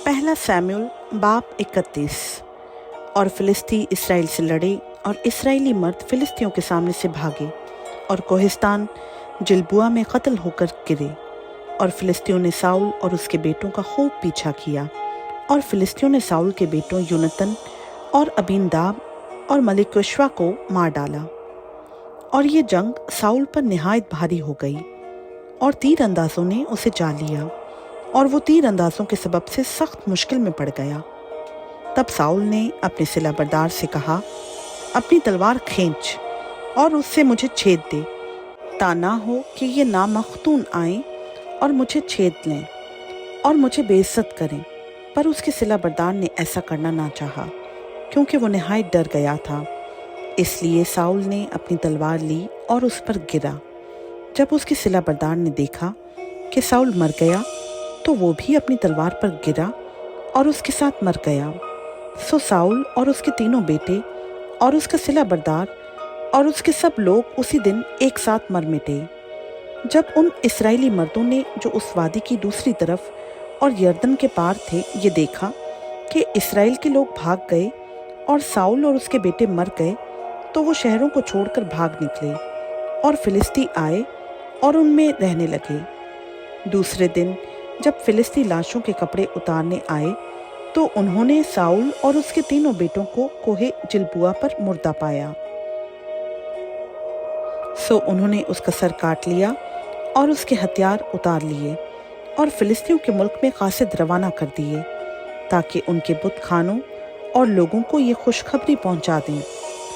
पहला सैमुएल बाब 31। और फिलिस्ती इसराइल से लड़े और इसराइली मर्द फिलिस्तियों के सामने से भागे और कोहिस्तान जिलबुआ में कत्ल होकर गिरे। और फिलिस्तियों ने साउल और उसके बेटों का खूब पीछा किया और फिलिस्तियों ने साउल के बेटों यूनतन और अबीनदाब और मलिक्योशवा को मार डाला। और ये जंग साउल पर निहायत भारी हो गई और तीर अंदाजों ने उसे जा लिया और वो तीर अंदाजों के सबब से सख्त मुश्किल में पड़ गया। तब साउल ने अपने सिलाबरदार से कहा, अपनी तलवार खींच और उससे मुझे छेद दे, ता ना हो कि ये नामख्तून आए और मुझे छेद लें और मुझे बेइज्जत करें। पर उसके सिलाबरदार ने ऐसा करना ना चाहा, क्योंकि वो निहायत डर गया था। इसलिए साउल ने अपनी तलवार ली और उस पर गिरा। जब उसके सिलाबरदार ने देखा कि साउल मर गया, तो वो भी अपनी तलवार पर गिरा और उसके साथ मर गया। सो साउल और उसके तीनों बेटे और उसका सिलाबरदार और उसके सब लोग उसी दिन एक साथ मर मिटे। जब उन इस्राएली मर्दों ने जो उस वादी की दूसरी तरफ और यरदन के पार थे ये देखा कि इस्राएल के लोग भाग गए और साउल और उसके बेटे मर गए, तो वो शहरों को छोड़कर भाग निकले और फिलिस्ती आए और उनमें रहने लगे। दूसरे दिन जब फिलिस्ती लाशों के कपड़े उतारने आए, तो उन्होंने साउल और उसके तीनों बेटों को कोहे जिलबुआ पर मुर्दा पाया। सो उन्होंने उसका सर काट लिया और उसके हथियार उतार लिए और फिलिस्तियों के मुल्क में कासिद रवाना कर दिए, ताकि उनके बुत खानों और लोगों को ये खुशखबरी पहुंचा दें।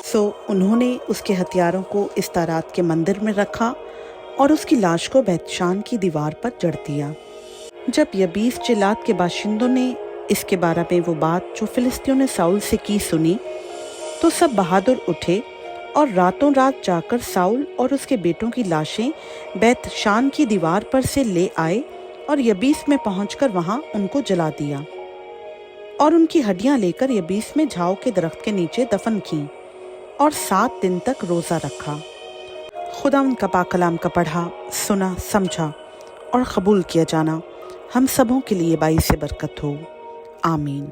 सो उन्होंने उसके हथियारों को इस्तारात के मंदिर में रखा और उसकी लाश को बैतशान की दीवार पर जड़ दिया। जब यबीस जिलात के बाशिंदों ने इसके बारे में वो बात जो फिलिस्तियों ने साउल से की सुनी, तो सब बहादुर उठे और रातों रात जाकर साउल और उसके बेटों की लाशें बैतशान की दीवार पर से ले आए और यबीस में पहुंचकर वहां उनको जला दिया और उनकी हड्डियां लेकर यबीस में झाओ के दरख्त के नीचे दफन की और 7 दिन तक रोज़ा रखा। खुदा उनका पाक कलाम का पढ़ा, सुना, समझा और कबूल किया जाना हम सबों के लिए बाइस बरकत हो। आमीन।